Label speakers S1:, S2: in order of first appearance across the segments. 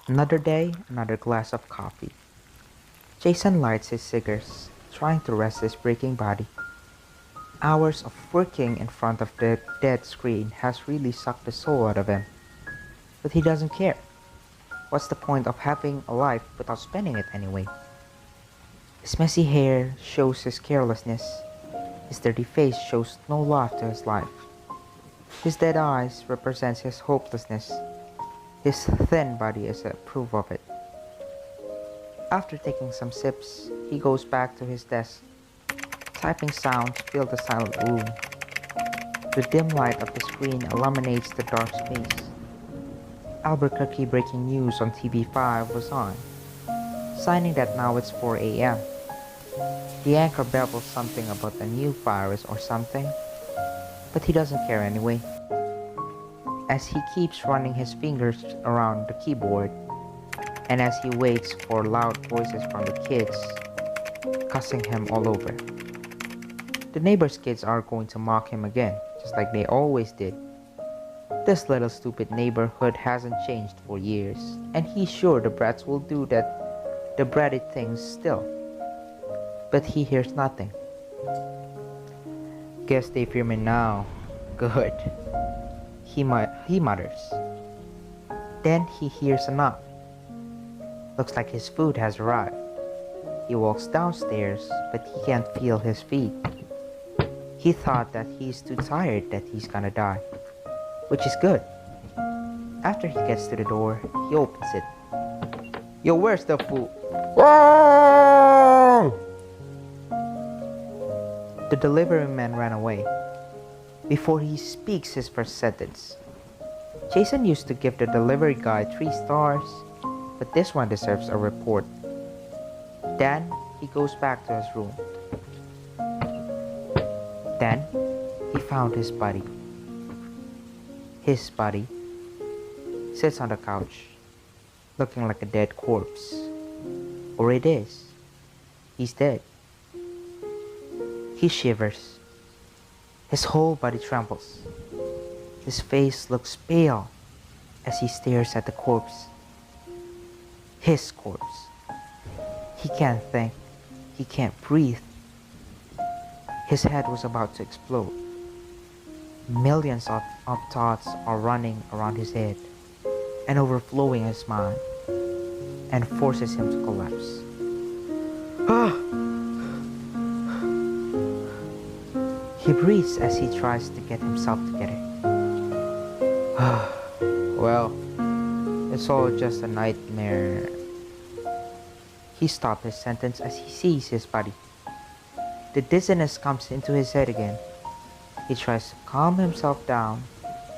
S1: Another day, another glass of coffee. Jason lights his cigars, trying to rest his breaking body. Hours of working in front of the dead screen has really sucked the soul out of him. But he doesn't care. What's the point of having a life without spending it anyway? His messy hair shows his carelessness. His dirty face shows no love to his life. His dead eyes represents his hopelessness. His thin body is a proof of it. After taking some sips, he goes back to his desk. Typing sounds fill the silent room. The dim light of the screen illuminates the dark space. Albuquerque breaking news on TV5 was on, signing that now it's 4 a.m. The anchor babbles something about a new virus or something, but he doesn't care anyway. As he keeps running his fingers around the keyboard, and as he waits for loud voices from the kids, cussing him all over. The neighbor's kids are going to mock him again, just like they always did. This little stupid neighborhood hasn't changed for years, and he's sure the brats will do the bratty things still. But he hears nothing. Guess they fear me now. Good. He mutters. Then he hears a knock. Looks like his food has arrived. He walks downstairs, but he can't feel his feet. He thought that he's too tired that he's gonna die, which is good. After he gets to the door, he opens it. Yo, where's the food? The delivery man ran away before he speaks his first sentence. Jason used to give the delivery guy 3 stars, but this one deserves a report. Then he goes back to his room. Then he found his body. His body sits on the couch, looking like a dead corpse. Or it is. He's dead. He shivers. His whole body trembles. His face looks pale as he stares at the corpse. His corpse. He can't think. He can't breathe. His head was about to explode. Millions of thoughts are running around his head and overflowing his mind and forces him to collapse. He breathes as he tries to get himself together. Well, it's all just a nightmare. He stopped his sentence as he sees his body. The dizziness comes into his head again. He tries to calm himself down,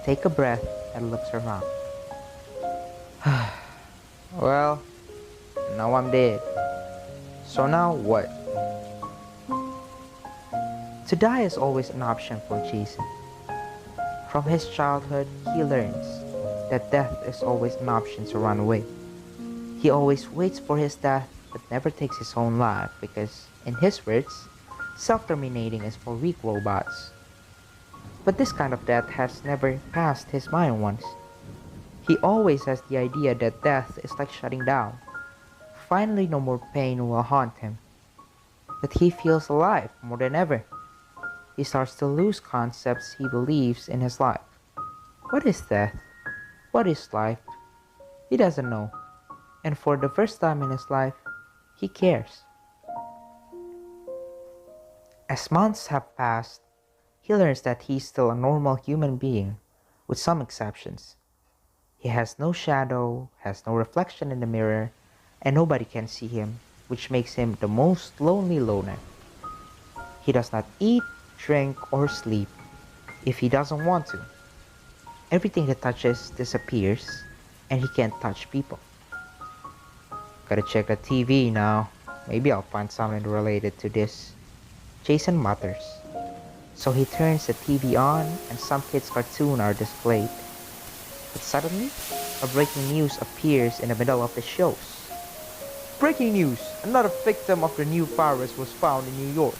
S1: take a breath, and looks around. Well, now I'm dead. So now what? To die is always an option for Jason. From his childhood, he learns that death is always an option to run away. He always waits for his death but never takes his own life because, in his words, self-terminating is for weak robots. But this kind of death has never passed his mind once. He always has the idea that death is like shutting down. Finally, no more pain will haunt him. But he feels alive more than ever. He starts to lose concepts he believes in his life. What is death? What is life? He doesn't know. And for the first time in his life, he cares. As months have passed, he learns that he's still a normal human being, with some exceptions. He has no shadow, has no reflection in the mirror, and nobody can see him, which makes him the most lonely loner. He does not eat, drink, or sleep if he doesn't want to. Everything he touches disappears, and he can't touch people. Gotta check the TV now. Maybe I'll find something related to this. Jason mutters. So he turns the TV on, and some kids' cartoons are displayed. But suddenly, a breaking news appears in the middle of the shows. Breaking news! Another victim of the new virus was found in New York.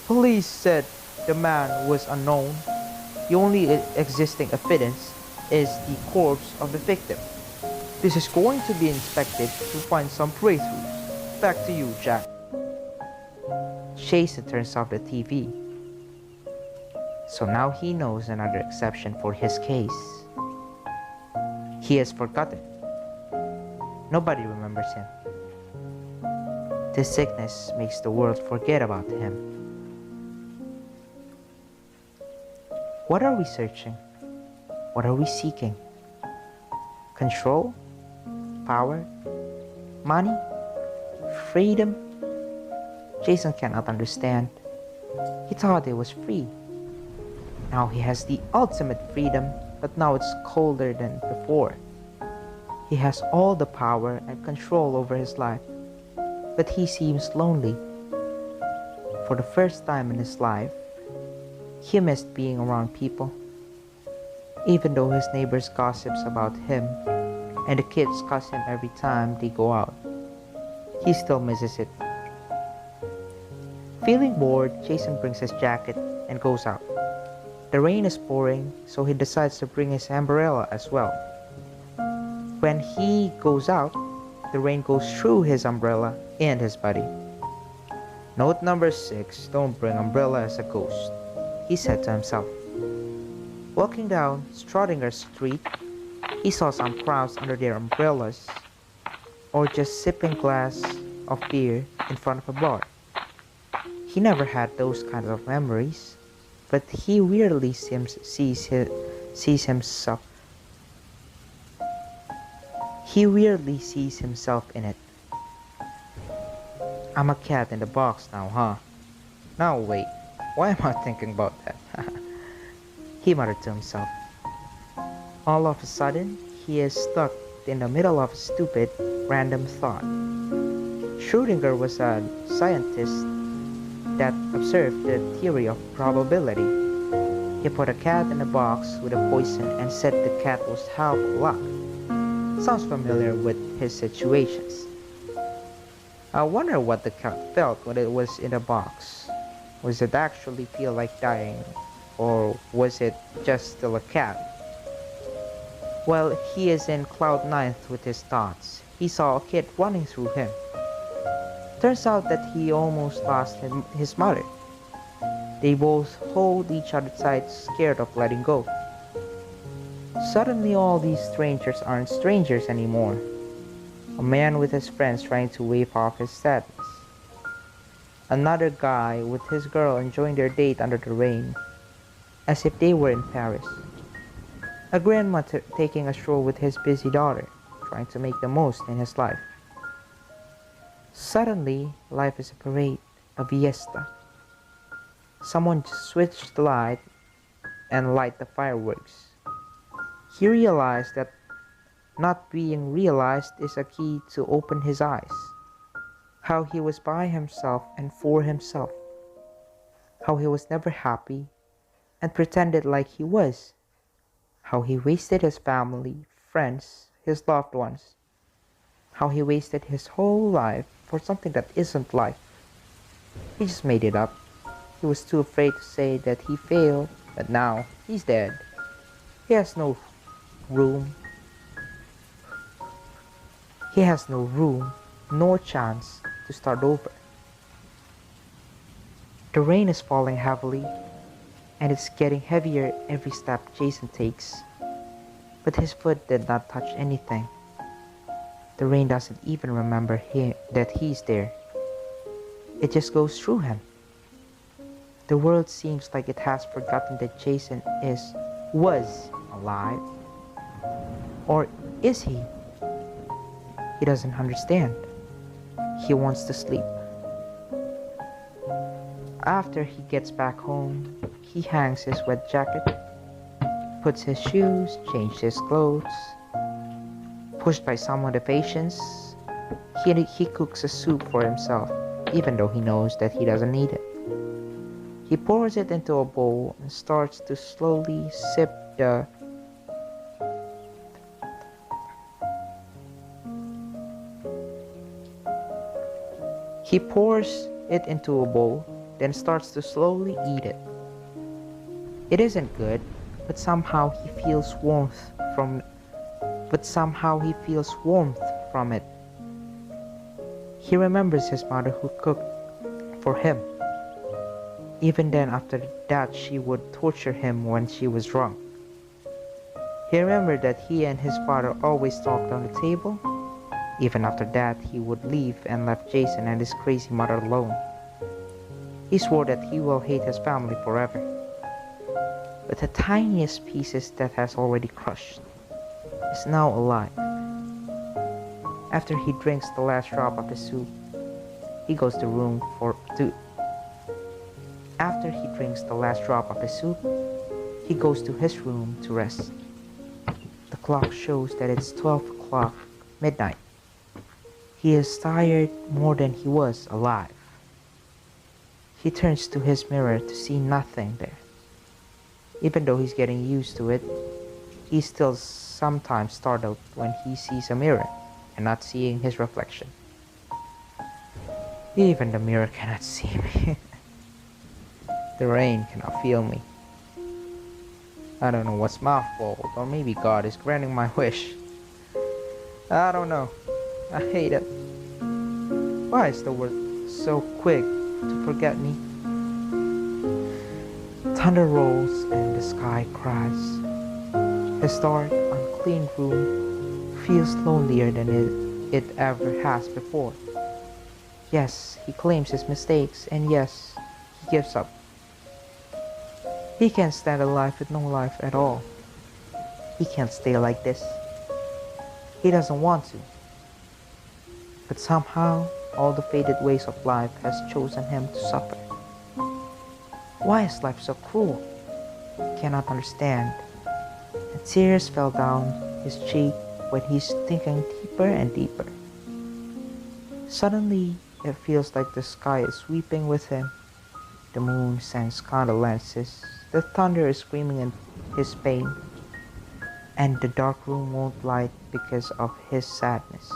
S1: Police said the man was unknown. The only existing evidence is the corpse of the victim. This is going to be inspected to find some breakthroughs. Back to you, Jack. Jason turns off the TV. So now he knows another exception for his case. He has forgotten. Nobody remembers him. This sickness makes the world forget about him. What are we searching? What are we seeking? Control? Power? Money? Freedom? Jason cannot understand. He thought he was free. Now he has the ultimate freedom, but now it's colder than before. He has all the power and control over his life, but he seems lonely. For the first time in his life, he missed being around people. Even though his neighbors gossips about him and the kids cuss him every time they go out, he still misses it. Feeling bored, Jason brings his jacket and goes out. The rain is pouring, so he decides to bring his umbrella as well. When he goes out, the rain goes through his umbrella and his body. Note number 6, don't bring umbrella as a ghost, he said to himself. Walking down Strodinger Street, he saw some crowds under their umbrellas or just sipping glass of beer in front of a bar. He never had those kinds of memories, but he weirdly sees himself in it. I'm a cat in the box now, huh? Now wait, why am I thinking about that? He muttered to himself. All of a sudden, he is stuck in the middle of a stupid, random thought. Schrödinger was a scientist that observed the theory of probability. He put a cat in a box with a poison and said the cat was half luck. Sounds familiar with his situations. I wonder what the cat felt when it was in the box. Was it actually feel like dying, or was it just still a cat? While he is in cloud 9th with his thoughts, he saw a kid running through him. Turns out that he almost lost his mother. They both hold each other tight, scared of letting go. Suddenly all these strangers aren't strangers anymore. A man with his friends trying to wave off his sadness. Another guy with his girl enjoying their date under the rain, as if they were in Paris. A grandma taking a stroll with his busy daughter, trying to make the most in his life. Suddenly, life is a parade, a fiesta. Someone just switched the light and light the fireworks. He realized that not being realized is a key to open his eyes. How he was by himself and for himself. How he was never happy and pretended like he was. How he wasted his family, friends, his loved ones. How he wasted his whole life for something that isn't life. He just made it up. He was too afraid to say that he failed, but now he's dead. He has no room. He has no room, nor chance to start over. The rain is falling heavily, and it's getting heavier every step Jason takes. But his foot did not touch anything. The rain doesn't even remember that he's there. It just goes through him. The world seems like it has forgotten that Jason was alive. Or is he? He doesn't understand. He wants to sleep. After he gets back home, he hangs his wet jacket, puts his shoes, changes his clothes. Pushed by some motivations, he cooks a soup for himself, even though he knows that he doesn't need it. He pours it into a bowl and starts to slowly sip the He pours it into a bowl, then starts to slowly eat it. It isn't good, but somehow he feels warmth from but somehow he feels warmth from it. He remembers his mother who cooked for him. Even then, after that, she would torture him when she was drunk. He remembered that he and his father always talked on the table. Even after that, he would leave and left Jason and his crazy mother alone. He swore that he will hate his family forever. But the tiniest pieces that has already crushed is now alive. After he drinks the last drop of the soup, he goes to room for to After he drinks the last drop of the soup, he goes to his room to rest. The clock shows that it's 12 o'clock midnight. He is tired more than he was alive. He turns to his mirror to see nothing there. Even though he's getting used to it, he's still sometimes startled when he sees a mirror and not seeing his reflection. Even the mirror cannot see me. The rain cannot feel me. I don't know what's my fault, or maybe God is granting my wish. I don't know. I hate it. Why is the world so quick to forget me? Thunder rolls and the sky cries. His dark, unclean room feels lonelier than it ever has before. Yes, he claims his mistakes, and yes, he gives up. He can't stand a life with no life at all. He can't stay like this. He doesn't want to. But somehow, all the faded ways of life has chosen him to suffer. Why is life so cruel? He cannot understand. And tears fell down his cheek when he's thinking deeper and deeper. Suddenly, it feels like the sky is weeping with him. The moon sends condolences. The thunder is screaming in his pain. And the dark room won't light because of his sadness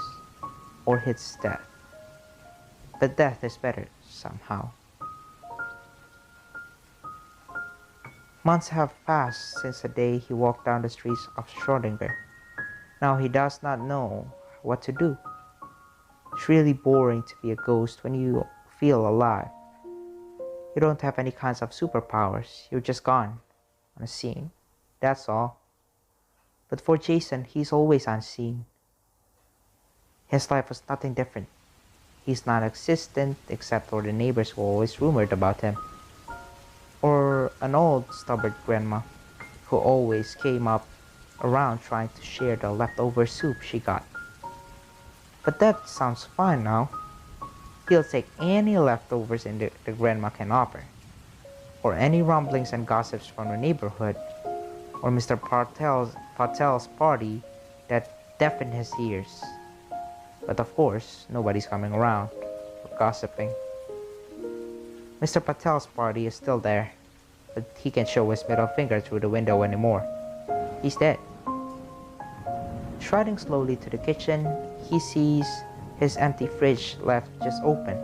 S1: or his death. But death is better somehow. Months have passed since the day he walked down the streets of Schrödinger. Now he does not know what to do. It's really boring to be a ghost when you feel alive. You don't have any kinds of superpowers. You're just gone on a scene. That's all. But for Jason, he's always unseen. His life was nothing different. He's non-existent except for the neighbors who always rumored about him. Or an old stubborn grandma who always came up around trying to share the leftover soup she got. But that sounds fine now. He'll take any leftovers the grandma can offer, or any rumblings and gossips from the neighborhood, or Mr. Patel's party that deafened his ears. But of course, nobody's coming around or gossiping. Mr. Patel's party is still there, but he can't show his middle finger through the window anymore. He's dead. Striding slowly to the kitchen, he sees his empty fridge left just open.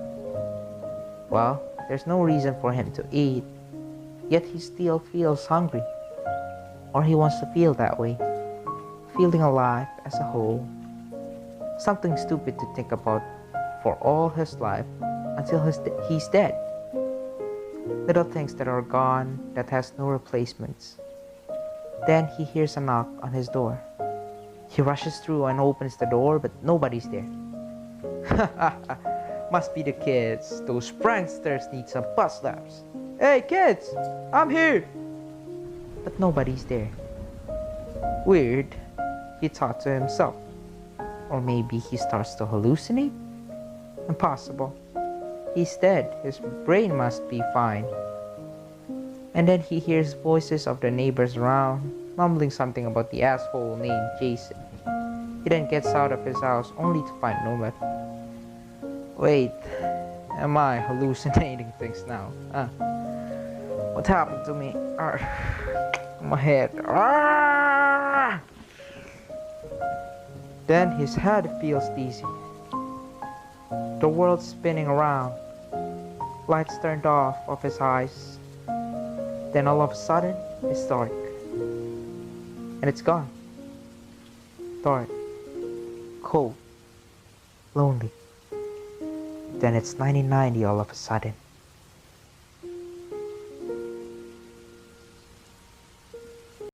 S1: Well, there's no reason for him to eat, yet he still feels hungry. Or he wants to feel that way, feeling alive as a whole. Something stupid to think about for all his life until he's dead. Little things that are gone, that has no replacements. Then he hears a knock on his door. He rushes through and opens the door, but nobody's there. Must be the kids. Those pranksters need some bus laps. Hey kids, I'm here. But nobody's there. Weird, he thought to himself. Or maybe he starts to hallucinate? Impossible. He's dead. His brain must be fine. And then he hears voices of the neighbors around, mumbling something about the asshole named Jason. He then gets out of his house only to find nobody. Wait, am I hallucinating things now? What happened to me? My head. Then his head feels dizzy. The world's spinning around. Lights turned off of his eyes. Then all of a sudden, it's dark. And it's gone. dark, cold, lonely. Then it's 1990 all of a sudden.